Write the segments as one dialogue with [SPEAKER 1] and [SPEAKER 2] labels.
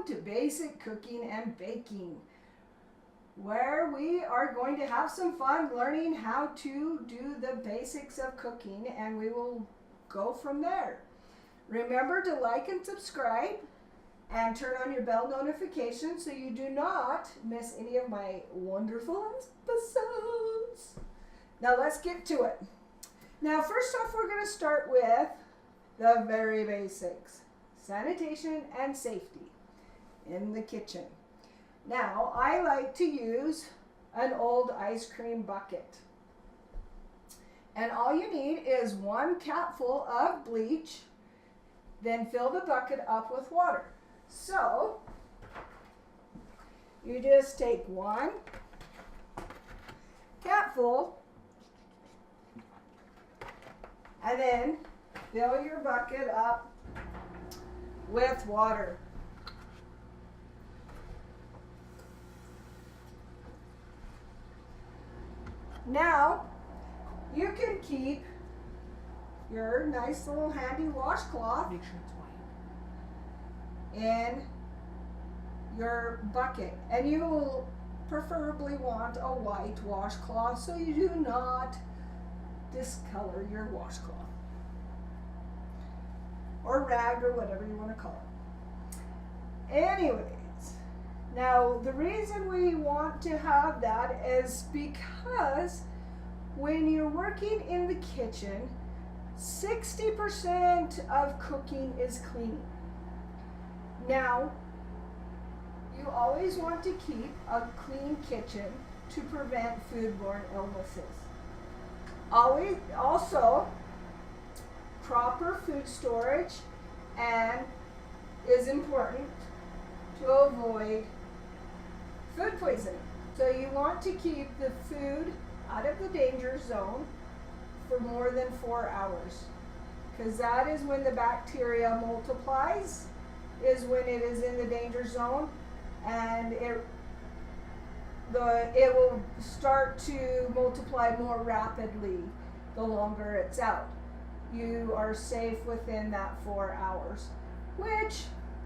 [SPEAKER 1] welcome to Basic Cooking and Baking, where we are going to have some fun learning how to do the basics of cooking, and we will go from there. Remember to like and subscribe and turn on your bell notification so you do not miss any of my wonderful episodes. Now let's get to it. Now first off, we're going to start with the very basics: sanitation and safety in the kitchen. Now, I like to use an old ice cream bucket. And all you need is 1 capful of bleach, then fill the bucket up with water. So, you just take 1 capful and then fill your bucket up with water. Now, you can keep your nice little handy washcloth
[SPEAKER 2] Make sure it's white.
[SPEAKER 1] in your bucket. And you will preferably want a white washcloth so you do not discolor your washcloth. Or rag, or whatever you want to call it. Anyways, now the reason we want to have that is because when you're working in the kitchen, 60% of cooking is cleaning. Now, you always want to keep a clean kitchen to prevent foodborne illnesses. Also, proper food storage and is important to avoid food poisoning. So you want to keep the food out of the danger zone for more than 4 hours, because that is when the bacteria multiplies, is when it is in the danger zone, and it will start to multiply more rapidly the longer it's out. You are safe within that 4 hours, which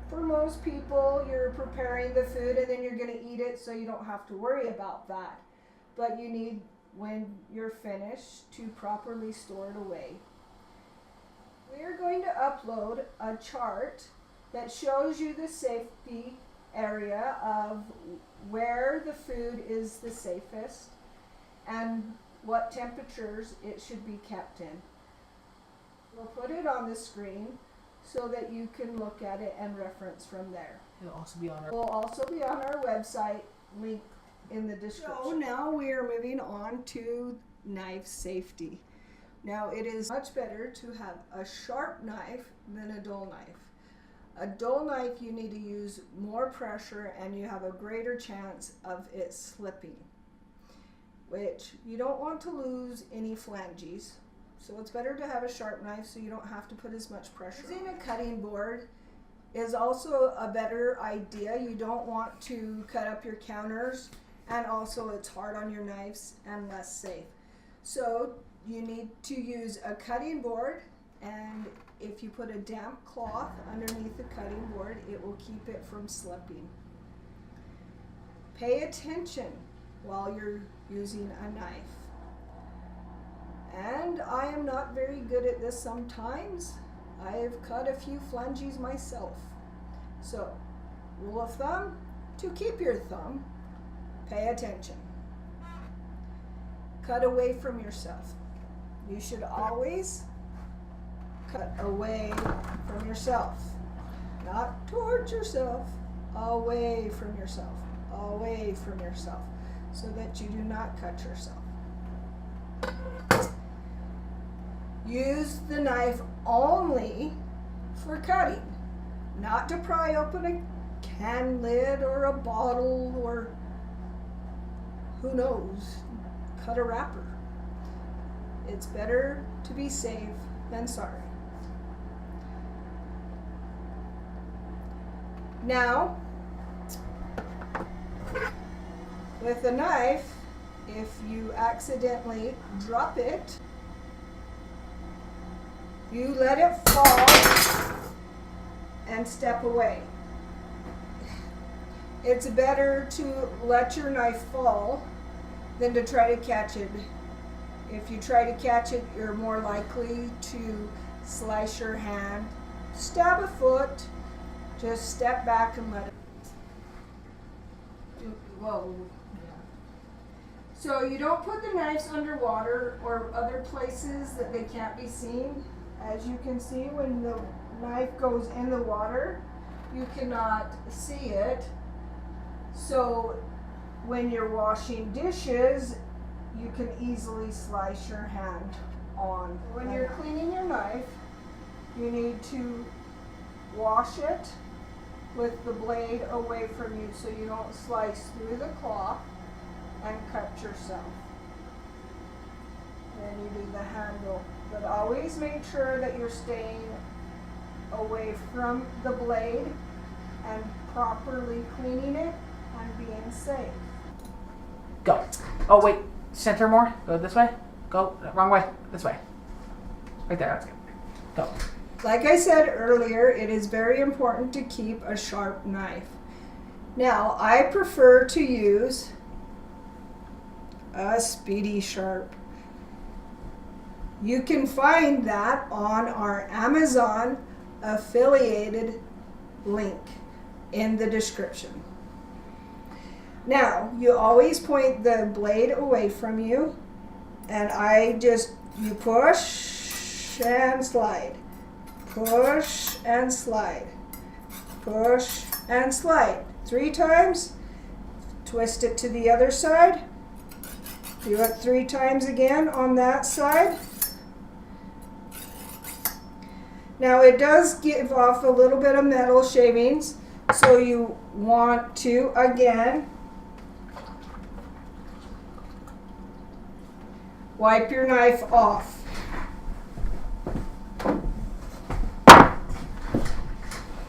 [SPEAKER 1] for most people, you're preparing the food and then you're going to eat it, so you don't have to worry about that. But you need, when you're finished, to properly store it away. We are going to upload a chart that shows you the safety area of where the food is the safest and what temperatures it should be kept in. We'll put it on the screen so that you can look at it and reference from there.
[SPEAKER 2] It'll also be on our.
[SPEAKER 1] Will also be on our website, link in the description. So now we are moving on to knife safety. Now it is much better to have a sharp knife than a dull knife. A dull knife, you need to use more pressure and you have a greater chance of it slipping, which you don't want to lose any flanges. So it's better to have a sharp knife so you don't have to put as much pressure. Using a cutting board is also a better idea. You don't want to cut up your counters, and also it's hard on your knives and less safe. So you need to use a cutting board, and if you put a damp cloth underneath the cutting board, it will keep it from slipping. Pay attention while you're using a knife. And I am not very good at this sometimes. I have cut a few flanges myself. So, rule of thumb, to keep your thumb, pay attention. Cut away from yourself. You should always cut away from yourself. Not towards yourself, away from yourself. Away from yourself, so that you do not cut yourself. Use the knife only for cutting, not to pry open a can lid or a bottle or who knows, cut a wrapper. It's better to be safe than sorry. Now, with a knife, if you accidentally drop it, you let it fall and step away. it's better to let your knife fall than to try to catch it. If you try to catch it, you're more likely to slice your hand, stab a foot, just step back and let it. Whoa. So you don't put the knives underwater or other places that they can't be seen. As you can see, when the knife goes in the water, you cannot see it. So when you're washing dishes, you can easily slice your hand on. When you're cleaning your knife, you need to wash it with the blade away from you so you don't slice through the cloth and cut yourself. Then you do the handle, but always make sure that you're staying away from the blade and properly cleaning it and being safe.
[SPEAKER 2] Go. Oh wait, center more. Go this way. Go wrong way. This way. Right there. That's good. Go.
[SPEAKER 1] Like I said earlier, it is very important to keep a sharp knife. Now, I prefer to use a Speedy Sharp. You can find that on our Amazon affiliated link in the description. Now, you always point the blade away from you, and you push and slide. Push and slide. Push and slide. 3 times. Twist it to the other side. Do it 3 times again on that side. Now it does give off a little bit of metal shavings, so you want to, again, wipe your knife off.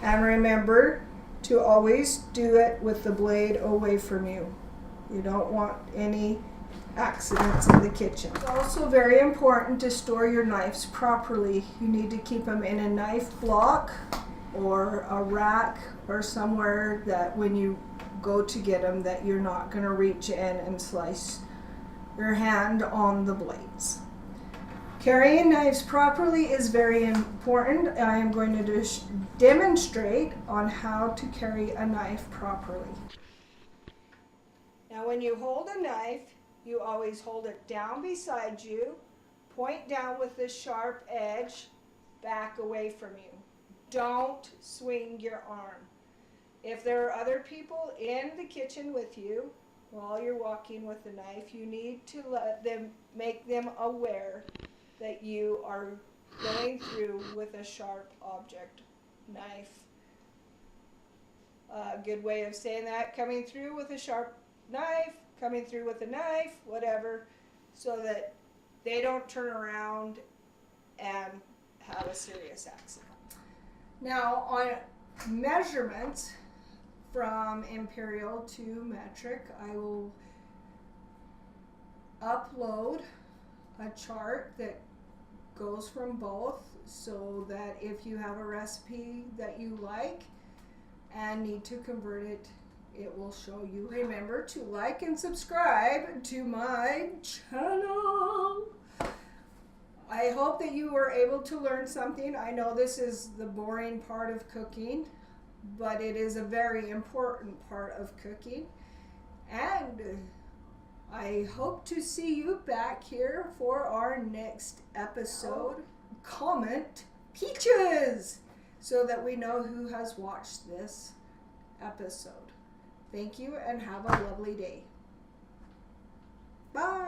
[SPEAKER 1] And remember to always do it with the blade away from you. You don't want any accidents in the kitchen. It's also very important to store your knives properly. You need to keep them in a knife block or a rack or somewhere that when you go to get them that you're not going to reach in and slice your hand on the blades. Carrying knives properly is very important. I am going to demonstrate on how to carry a knife properly. Now when you hold a knife, you always hold it down beside you, point down with the sharp edge, back away from you. Don't swing your arm. If there are other people in the kitchen with you while you're walking with the knife, you need to make them aware that you are going through with a sharp object, knife. A good way of saying that, coming through with a sharp knife, coming through with a knife, whatever, so that they don't turn around and have a serious accident. Now on measurements from imperial to metric, I will upload a chart that goes from both so that if you have a recipe that you like and need to convert it, it will show you. Remember to like and subscribe to my channel. I hope that you were able to learn something. I know this is the boring part of cooking, but it is a very important part of cooking. And I hope to see you back here for our next episode. Comment peaches so that we know who has watched this episode. Thank you and have a lovely day. Bye.